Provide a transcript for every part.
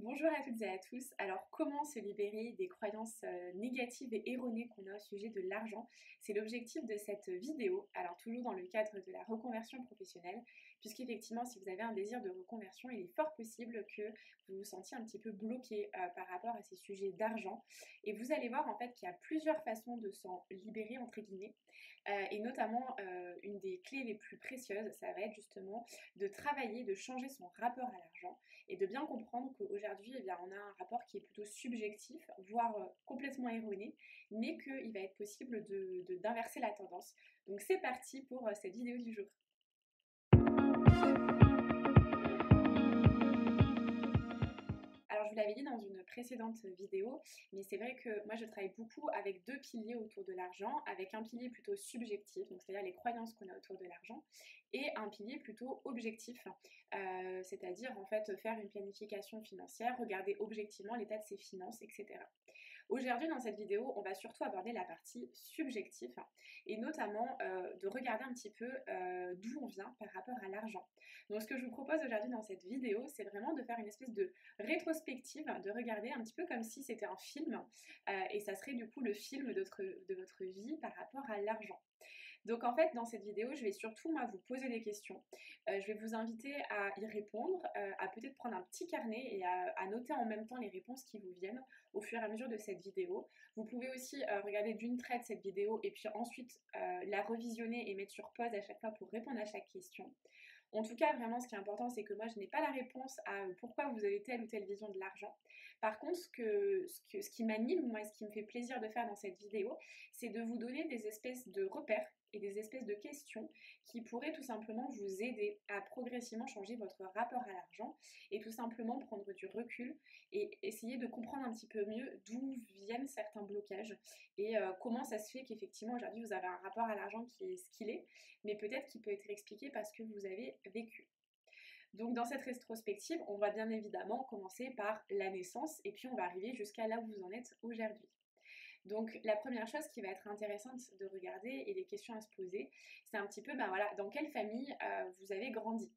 Bonjour à toutes et à tous. Alors, comment se libérer des croyances négatives et erronées qu'on a au sujet de l'argent? C'est l'objectif de cette vidéo. Alors, toujours dans le cadre de la reconversion professionnelle, puisqu'effectivement, si vous avez un désir de reconversion, il est fort possible que vous vous sentiez un petit peu bloqué par rapport à ces sujets d'argent. Et vous allez voir en fait qu'il y a plusieurs façons de s'en libérer, entre guillemets. Et notamment, une des clés les plus précieuses, ça va être justement de travailler, de changer son rapport à l'argent et de bien comprendre qu'aujourd'hui, eh bien, on a un rapport qui est plutôt subjectif, voire complètement erroné, mais qu'il va être possible d'inverser la tendance. Donc c'est parti pour cette vidéo du jour. Alors, je vous l'avais dit dans une précédente vidéo, mais c'est vrai que moi je travaille beaucoup avec deux piliers autour de l'argent, avec un pilier plutôt subjectif, donc c'est-à-dire les croyances qu'on a autour de l'argent, et un pilier plutôt objectif, c'est-à-dire en fait faire une planification financière, regarder objectivement l'état de ses finances, etc. Aujourd'hui, dans cette vidéo, on va surtout aborder la partie subjective et notamment de regarder un petit peu d'où on vient par rapport à l'argent. Donc, ce que je vous propose aujourd'hui dans cette vidéo, c'est vraiment de faire une espèce de rétrospective, de regarder un petit peu comme si c'était un film et ça serait du coup le film de votre vie par rapport à l'argent. Donc en fait, dans cette vidéo, je vais surtout moi vous poser des questions. Je vais vous inviter à y répondre, à peut-être prendre un petit carnet et à noter en même temps les réponses qui vous viennent au fur et à mesure de cette vidéo. Vous pouvez aussi regarder d'une traite cette vidéo et puis ensuite la revisionner et mettre sur pause à chaque fois pour répondre à chaque question. En tout cas, vraiment, ce qui est important, c'est que moi, je n'ai pas la réponse à pourquoi vous avez telle ou telle vision de l'argent. Par contre, ce qui m'anime, moi, et ce qui me fait plaisir de faire dans cette vidéo, c'est de vous donner des espèces de repères et des espèces de questions qui pourraient tout simplement vous aider à progressivement changer votre rapport à l'argent et tout simplement prendre du recul et essayer de comprendre un petit peu mieux d'où viennent certains blocages et comment ça se fait qu'effectivement aujourd'hui vous avez un rapport à l'argent qui est ce qu'il est, mais peut-être qu'il peut être expliqué parce que vous avez vécu. Donc dans cette rétrospective, on va bien évidemment commencer par la naissance et puis on va arriver jusqu'à là où vous en êtes aujourd'hui. Donc la première chose qui va être intéressante de regarder et les questions à se poser, c'est un petit peu ben voilà, dans quelle famille vous avez grandi.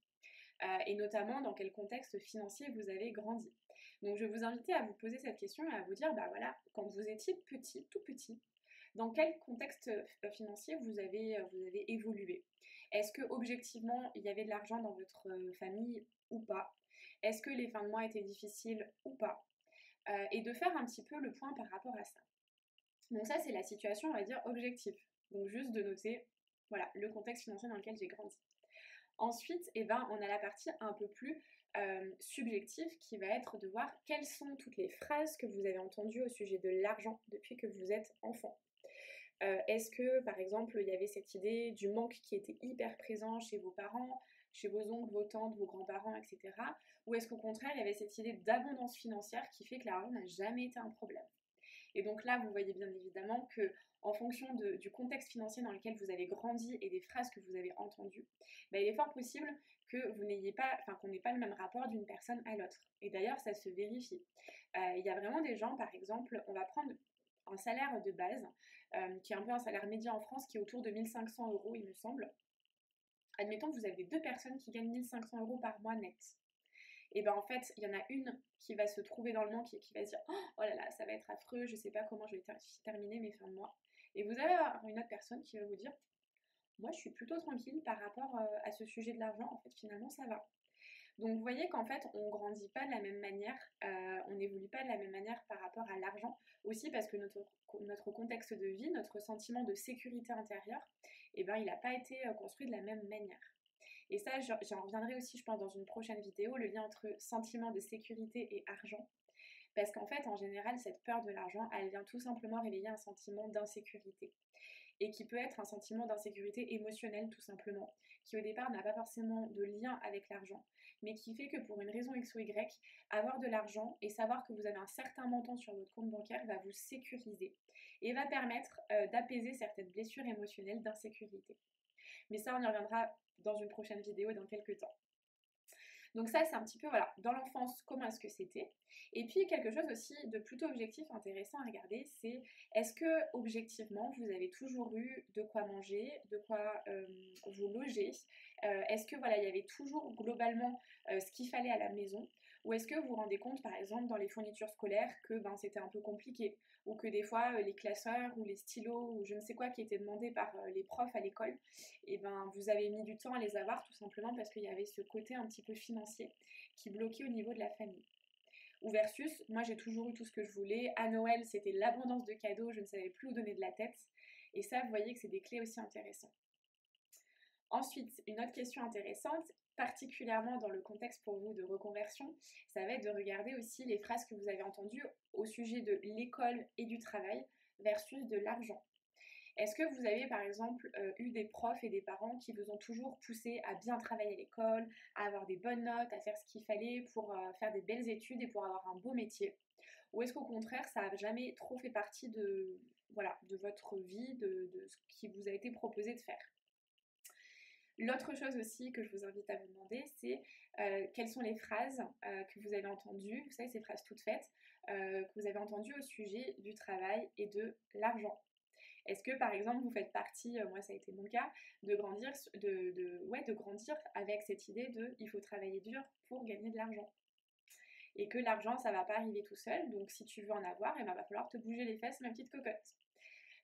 Et notamment dans quel contexte financier vous avez grandi. Donc je vais vous inviter à vous poser cette question et à vous dire, bah voilà, quand vous étiez petit, tout petit, dans quel contexte financier vous avez évolué? Est-ce que objectivement il y avait de l'argent dans votre famille ou pas? Est-ce que les fins de mois étaient difficiles ou pas? Et de faire un petit peu le point par rapport à ça. Donc ça c'est la situation on va dire objective. Donc juste de noter voilà le contexte financier dans lequel j'ai grandi. Ensuite, eh ben, on a la partie un peu plus subjective qui va être de voir quelles sont toutes les phrases que vous avez entendues au sujet de l'argent depuis que vous êtes enfant. Est-ce que, par exemple, il y avait cette idée du manque qui était hyper présent chez vos parents, chez vos oncles, vos tantes, vos grands-parents, etc. Ou est-ce qu'au contraire, il y avait cette idée d'abondance financière qui fait que l'argent n'a jamais été un problème? Et donc là, vous voyez bien évidemment que en fonction du contexte financier dans lequel vous avez grandi et des phrases que vous avez entendues, bah, il est fort possible que vous n'ayez pas, enfin qu'on n'ait pas le même rapport d'une personne à l'autre. Et d'ailleurs, ça se vérifie. Il y a vraiment des gens, par exemple, on va prendre un salaire de base, qui est un peu un salaire médian en France, qui est autour de 1500 euros, il me semble. Admettons que vous avez deux personnes qui gagnent 1500 euros par mois net et ben en fait, il y en a une qui va se trouver dans le manque et qui va se dire oh là là, ça va être affreux, je sais pas comment je vais terminer mes fins de mois. Et vous avez une autre personne qui va vous dire moi je suis plutôt tranquille par rapport à ce sujet de l'argent, en fait finalement ça va. Donc vous voyez qu'en fait on grandit pas de la même manière, on n'évolue pas de la même manière par rapport à l'argent, aussi parce que notre contexte de vie, notre sentiment de sécurité intérieure, eh ben, il n'a pas été construit de la même manière. Et ça, j'en reviendrai aussi, je pense, dans une prochaine vidéo, le lien entre sentiment de sécurité et argent. Parce qu'en fait, en général, cette peur de l'argent, elle vient tout simplement réveiller un sentiment d'insécurité. Et qui peut être un sentiment d'insécurité émotionnelle, tout simplement, qui au départ n'a pas forcément de lien avec l'argent, mais qui fait que pour une raison X ou Y, avoir de l'argent et savoir que vous avez un certain montant sur votre compte bancaire va vous sécuriser et va permettre d'apaiser certaines blessures émotionnelles d'insécurité. Mais ça, on y reviendra dans une prochaine vidéo dans quelques temps. Donc ça, c'est un petit peu, voilà, dans l'enfance, comment est-ce que c'était. Et puis, quelque chose aussi de plutôt objectif, intéressant à regarder, c'est est-ce que, objectivement, vous avez toujours eu de quoi manger, de quoi vous loger? Est-ce que, voilà, il y avait toujours globalement ce qu'il fallait à la maison? Ou est-ce que vous vous rendez compte, par exemple, dans les fournitures scolaires, que c'était un peu compliqué, ou que des fois, les classeurs ou les stylos ou je ne sais quoi qui étaient demandés par les profs à l'école, et vous avez mis du temps à les avoir tout simplement parce qu'il y avait ce côté un petit peu financier qui bloquait au niveau de la famille. Ou versus, moi j'ai toujours eu tout ce que je voulais, à Noël c'était l'abondance de cadeaux, je ne savais plus où donner de la tête, et ça vous voyez que c'est des clés aussi intéressantes. Ensuite, une autre question intéressante, particulièrement dans le contexte pour vous de reconversion, ça va être de regarder aussi les phrases que vous avez entendues au sujet de l'école et du travail versus de l'argent. Est-ce que vous avez par exemple eu des profs et des parents qui vous ont toujours poussé à bien travailler à l'école, à avoir des bonnes notes, à faire ce qu'il fallait pour faire des belles études et pour avoir un beau métier? Ou est-ce qu'au contraire ça n'a jamais trop fait partie de, voilà, de votre vie, de ce qui vous a été proposé de faire? L'autre chose aussi que je vous invite à vous demander, c'est quelles sont les phrases que vous avez entendues, vous savez ces phrases toutes faites, que vous avez entendues au sujet du travail et de l'argent. Est-ce que par exemple vous faites partie, moi ça a été mon cas, de grandir, de grandir avec cette idée de il faut travailler dur pour gagner de l'argent. Et que l'argent ça va pas arriver tout seul, donc si tu veux en avoir, va falloir te bouger les fesses ma petite cocotte.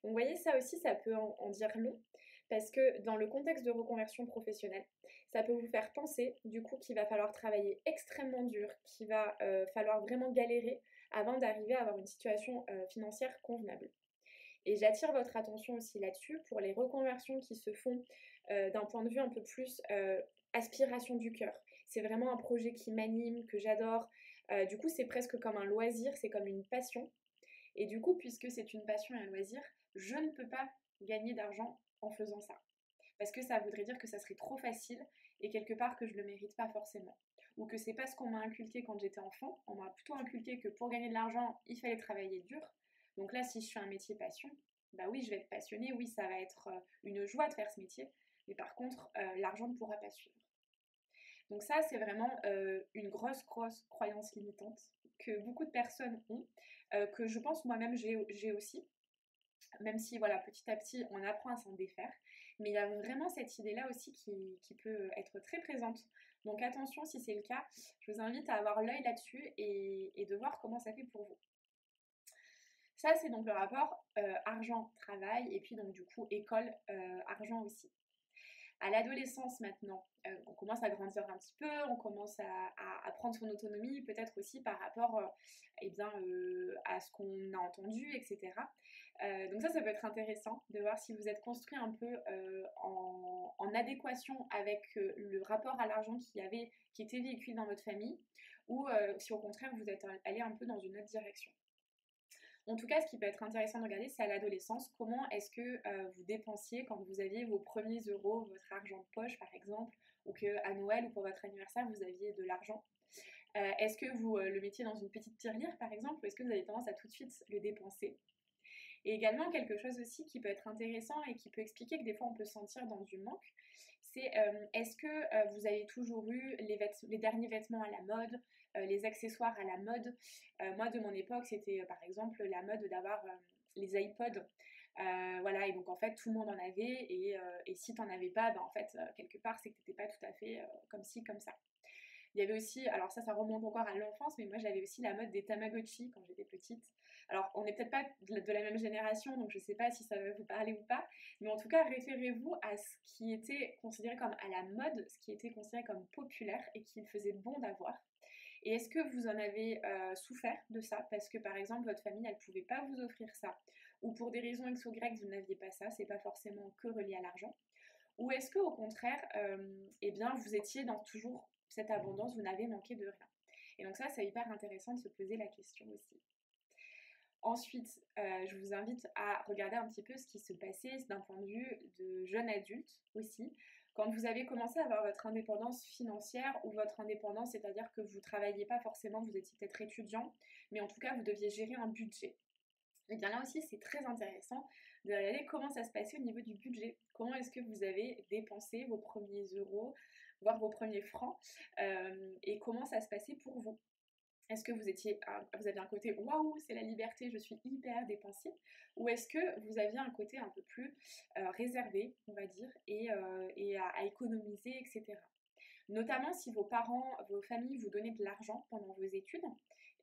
Donc vous voyez, ça aussi, ça peut en dire long, parce que dans le contexte de reconversion professionnelle, ça peut vous faire penser du coup qu'il va falloir travailler extrêmement dur, qu'il va falloir vraiment galérer avant d'arriver à avoir une situation financière convenable. Et j'attire votre attention aussi là-dessus pour les reconversions qui se font d'un point de vue un peu plus aspiration du cœur. C'est vraiment un projet qui m'anime, que j'adore. Du coup, c'est presque comme un loisir, c'est comme une passion. Et du coup, puisque c'est une passion et un loisir, je ne peux pas gagner d'argent en faisant ça. Parce que ça voudrait dire que ça serait trop facile et quelque part que je ne le mérite pas forcément. Ou que c'est pas ce qu'on m'a inculqué quand j'étais enfant. On m'a plutôt inculqué que pour gagner de l'argent, il fallait travailler dur. Donc là, si je fais un métier passion, bah oui, je vais être passionnée, oui, ça va être une joie de faire ce métier. Mais par contre, l'argent ne pourra pas suivre. Donc ça, c'est vraiment une grosse croyance limitante que beaucoup de personnes ont, que je pense moi-même j'ai aussi, même si voilà, petit à petit, on apprend à s'en défaire. Mais il y a vraiment cette idée-là aussi qui peut être très présente. Donc attention, si c'est le cas, je vous invite à avoir l'œil là-dessus et de voir comment ça fait pour vous. Ça, c'est donc le rapport argent-travail et puis donc du coup école-argent aussi. À l'adolescence maintenant, on commence à grandir un petit peu, on commence à prendre son autonomie, peut-être aussi par rapport à ce qu'on a entendu, etc. Donc ça peut être intéressant de voir si vous êtes construit un peu en adéquation avec le rapport à l'argent qui était véhiculé dans votre famille, ou si au contraire vous êtes allé un peu dans une autre direction. En tout cas, ce qui peut être intéressant de regarder, c'est à l'adolescence, comment est-ce que vous dépensiez quand vous aviez vos premiers euros, votre argent de poche par exemple, ou qu'à Noël ou pour votre anniversaire, vous aviez de l'argent. Est-ce que vous le mettiez dans une petite tirelire par exemple, ou est-ce que vous avez tendance à tout de suite le dépenser? Et également, quelque chose aussi qui peut être intéressant et qui peut expliquer que des fois on peut se sentir dans du manque, c'est est-ce que vous avez toujours eu les derniers vêtements à la mode, les accessoires à la mode? Moi, de mon époque, c'était par exemple la mode d'avoir les iPods. Voilà, et donc en fait, tout le monde en avait, et si t'en avais pas, en fait, quelque part, c'est que t'étais pas tout à fait comme ci, comme ça. Il y avait aussi, alors ça remonte encore à l'enfance, mais moi j'avais aussi la mode des Tamagotchi quand j'étais petite. Alors on n'est peut-être pas de la même génération, donc je sais pas si ça va vous parler ou pas, mais en tout cas référez-vous à ce qui était considéré comme à la mode, ce qui était considéré comme populaire et qu'il faisait bon d'avoir. Et est-ce que vous en avez souffert de ça parce que par exemple votre famille elle pouvait pas vous offrir ça, ou pour des raisons X ou Y vous n'aviez pas ça, c'est pas forcément que relié à l'argent, ou est-ce que au contraire eh bien vous étiez dans toujours cette abondance, vous n'avez manqué de rien? Et donc ça c'est hyper intéressant de se poser la question aussi. Ensuite, je vous invite à regarder un petit peu ce qui se passait d'un point de vue de jeune adulte aussi. Quand vous avez commencé à avoir votre indépendance financière, ou votre indépendance, c'est-à-dire que vous ne travailliez pas forcément, vous étiez peut-être étudiant, mais en tout cas vous deviez gérer un budget. Et bien là aussi, c'est très intéressant de regarder comment ça se passait au niveau du budget. Comment est-ce que vous avez dépensé vos premiers euros, voire vos premiers francs, et comment ça se passait pour vous. Est-ce que vous aviez un côté waouh, c'est la liberté, je suis hyper dépensier, ou est-ce que vous aviez un côté un peu plus réservé, on va dire, et à économiser, etc. Notamment si vos parents, vos familles vous donnaient de l'argent pendant vos études.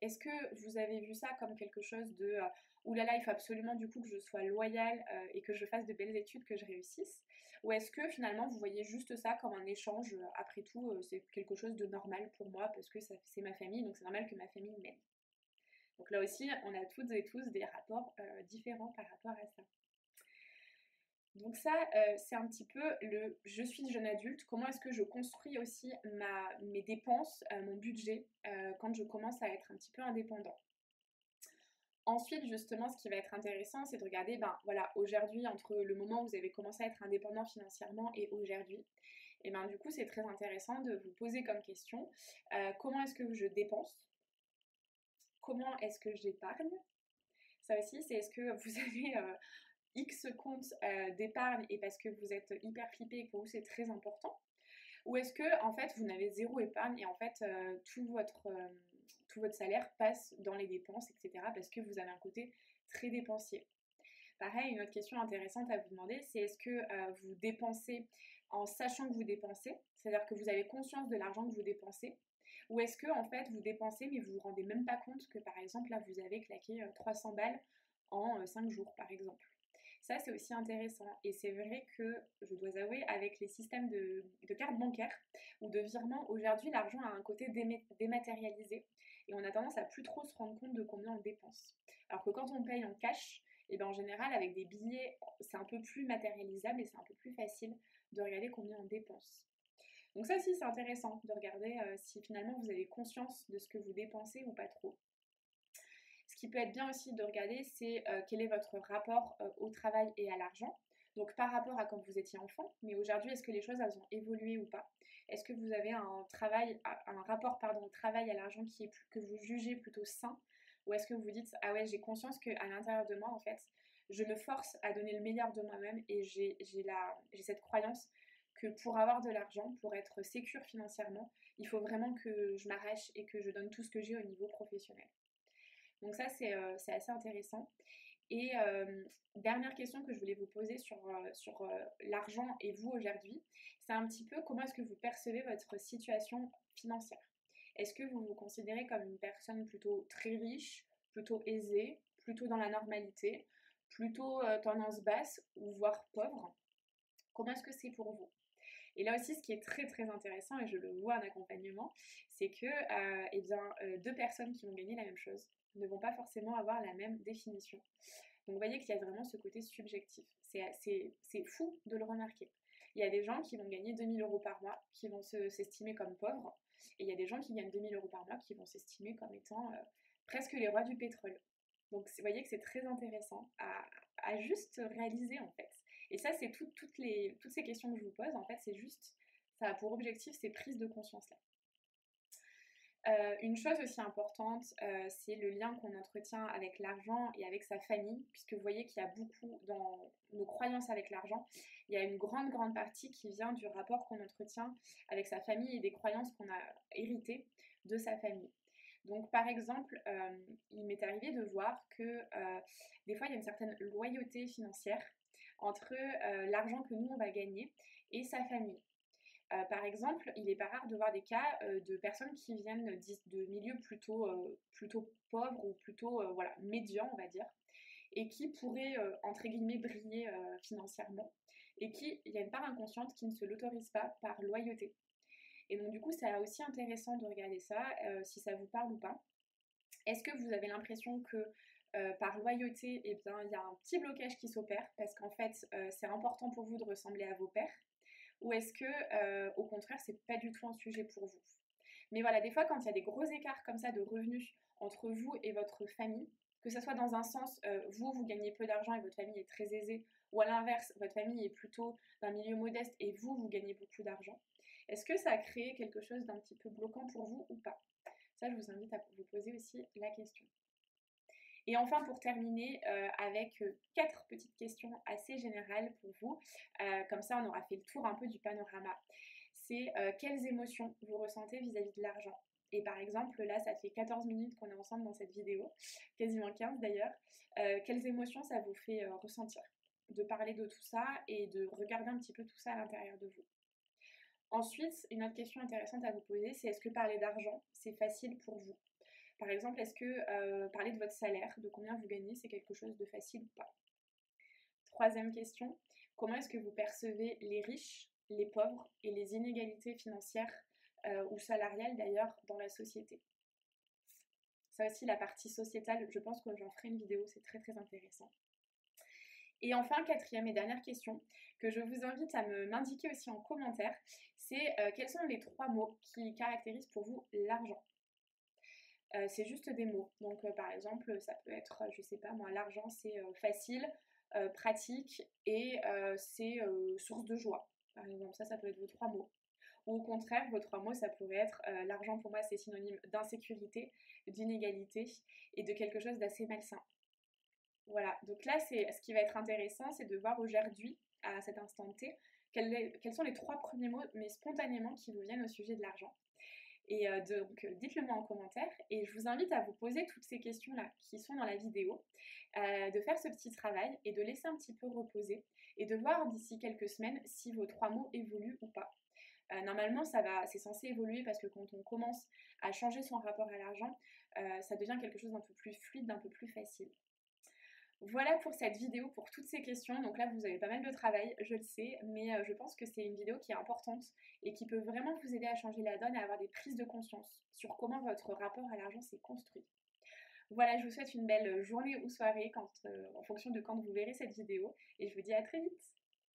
Est-ce que vous avez vu ça comme quelque chose de ouh là là, il faut absolument du coup que je sois loyale et que je fasse de belles études, que je réussisse? Ou est-ce que finalement vous voyez juste ça comme un échange, après tout, c'est quelque chose de normal pour moi parce que c'est ma famille, donc c'est normal que ma famille m'aide. Donc là aussi, on a toutes et tous des rapports différents par rapport à ça. Donc ça, c'est un petit peu le je suis jeune adulte, comment est-ce que je construis aussi mes dépenses, mon budget, quand je commence à être un petit peu indépendant. Ensuite, justement, ce qui va être intéressant, c'est de regarder, ben voilà, aujourd'hui, entre le moment où vous avez commencé à être indépendant financièrement et aujourd'hui, et ben du coup, c'est très intéressant de vous poser comme question, comment est-ce que je dépense? Comment est-ce que j'épargne? Ça aussi, c'est est-ce que vous avez X compte d'épargne et parce que vous êtes hyper flippé et que pour vous c'est très important? Ou est-ce que en fait vous n'avez zéro épargne et en fait tout votre salaire passe dans les dépenses, etc. parce que vous avez un côté très dépensier? Pareil, une autre question intéressante à vous demander, c'est est-ce que vous dépensez en sachant que vous dépensez, c'est-à-dire que vous avez conscience de l'argent que vous dépensez, ou est-ce que en fait vous dépensez mais vous vous rendez même pas compte que par exemple là vous avez claqué 300 balles en 5 jours par exemple. Ça c'est aussi intéressant et c'est vrai que je dois avouer avec les systèmes de cartes bancaires ou de virements, aujourd'hui l'argent a un côté dématérialisé et on a tendance à plus trop se rendre compte de combien on dépense. Alors que quand on paye en cash, et bien en général avec des billets c'est un peu plus matérialisable et c'est un peu plus facile de regarder combien on dépense. Donc ça aussi c'est intéressant de regarder si finalement vous avez conscience de ce que vous dépensez ou pas trop. Ce qui peut être bien aussi de regarder, c'est quel est votre rapport au travail et à l'argent. Donc par rapport à quand vous étiez enfant, mais aujourd'hui, est-ce que les choses elles ont évolué ou pas? Est-ce que vous avez un rapport pardon, au travail et à l'argent que vous jugez plutôt sain? Ou est-ce que vous vous dites, ah ouais, j'ai conscience qu'à l'intérieur de moi, en fait, je me force à donner le meilleur de moi-même et j'ai cette croyance que pour avoir de l'argent, pour être sécure financièrement, il faut vraiment que je m'arrache et que je donne tout ce que j'ai au niveau professionnel. Donc ça, c'est assez intéressant. Et dernière question que je voulais vous poser sur l'argent et vous aujourd'hui, c'est un petit peu comment est-ce que vous percevez votre situation financière? Est-ce que vous vous considérez comme une personne plutôt très riche, plutôt aisée, plutôt dans la normalité, plutôt tendance basse ou voire pauvre? Comment est-ce que c'est pour vous? Et là aussi, ce qui est très très intéressant, et je le vois en accompagnement, c'est que eh bien, deux personnes qui vont gagner la même chose ne vont pas forcément avoir la même définition. Donc vous voyez qu'il y a vraiment ce côté subjectif. C'est fou de le remarquer. Il y a des gens qui vont gagner 2 000 € par mois, qui vont s'estimer comme pauvres, et il y a des gens qui gagnent 2 000 € par mois, qui vont s'estimer comme étant presque les rois du pétrole. Donc vous voyez que c'est très intéressant à juste réaliser en fait. Et ça, c'est toutes ces questions que je vous pose, en fait, c'est juste, ça a pour objectif ces prises de conscience-là. Une chose aussi importante, c'est le lien qu'on entretient avec l'argent et avec sa famille, puisque vous voyez qu'il y a beaucoup dans nos croyances avec l'argent, il y a une grande, grande partie qui vient du rapport qu'on entretient avec sa famille et des croyances qu'on a héritées de sa famille. Donc par exemple, il m'est arrivé de voir que des fois il y a une certaine loyauté financière entre l'argent que nous on va gagner et sa famille. Par exemple, il n'est pas rare de voir des cas de personnes qui viennent de milieux plutôt pauvres ou plutôt voilà, médians, on va dire, et qui pourraient, entre guillemets, briller financièrement, et qui, il y a une part inconsciente qui ne se l'autorise pas par loyauté. Et donc du coup, c'est aussi intéressant de regarder ça, si ça vous parle ou pas. Est-ce que vous avez l'impression que par loyauté, eh bien, il y a un petit blocage qui s'opère parce qu'en fait, c'est important pour vous de ressembler à vos pairs? Ou est-ce que, au contraire, c'est pas du tout un sujet pour vous? Mais voilà, des fois, quand il y a des gros écarts comme ça de revenus entre vous et votre famille, que ce soit dans un sens, vous gagnez peu d'argent et votre famille est très aisée, ou à l'inverse, votre famille est plutôt d'un milieu modeste et vous gagnez beaucoup d'argent, est-ce que ça a créé quelque chose d'un petit peu bloquant pour vous ou pas? Ça, je vous invite à vous poser aussi la question. Et enfin, pour terminer, avec 4 petites questions assez générales pour vous, comme ça on aura fait le tour un peu du panorama. C'est quelles émotions vous ressentez vis-à-vis de l'argent? Et par exemple, là, ça fait 14 minutes qu'on est ensemble dans cette vidéo, quasiment 15 d'ailleurs. Quelles émotions ça vous fait ressentir de parler de tout ça et de regarder un petit peu tout ça à l'intérieur de vous? Ensuite, une autre question intéressante à vous poser, c'est est-ce que parler d'argent, c'est facile pour vous? Par exemple, est-ce que parler de votre salaire, de combien vous gagnez, c'est quelque chose de facile ou pas? Troisième question, comment est-ce que vous percevez les riches, les pauvres et les inégalités financières ou salariales d'ailleurs dans la société? Ça aussi, la partie sociétale, je pense que j'en ferai une vidéo, c'est très très intéressant. Et enfin, quatrième et dernière question, que je vous invite à m'indiquer aussi en commentaire, c'est quels sont les 3 mots qui caractérisent pour vous l'argent? C'est juste des mots. Donc par exemple, ça peut être, je sais pas moi, l'argent c'est facile, pratique et c'est source de joie. Par exemple, ça peut être vos 3 mots. Ou au contraire, vos 3 mots, ça pourrait être l'argent pour moi c'est synonyme d'insécurité, d'inégalité et de quelque chose d'assez malsain. Voilà, donc là, ce qui va être intéressant, c'est de voir aujourd'hui, à cet instant T, quels sont les 3 premiers mots, mais spontanément, qui vous viennent au sujet de l'argent. Et donc, dites-le moi en commentaire. Et je vous invite à vous poser toutes ces questions-là qui sont dans la vidéo, de faire ce petit travail et de laisser un petit peu reposer et de voir d'ici quelques semaines si vos 3 mots évoluent ou pas. Normalement, c'est censé évoluer parce que quand on commence à changer son rapport à l'argent, ça devient quelque chose d'un peu plus fluide, d'un peu plus facile. Voilà pour cette vidéo, pour toutes ces questions. Donc là, vous avez pas mal de travail, je le sais, mais je pense que c'est une vidéo qui est importante et qui peut vraiment vous aider à changer la donne et à avoir des prises de conscience sur comment votre rapport à l'argent s'est construit. Voilà, je vous souhaite une belle journée ou soirée en fonction de quand vous verrez cette vidéo et je vous dis à très vite.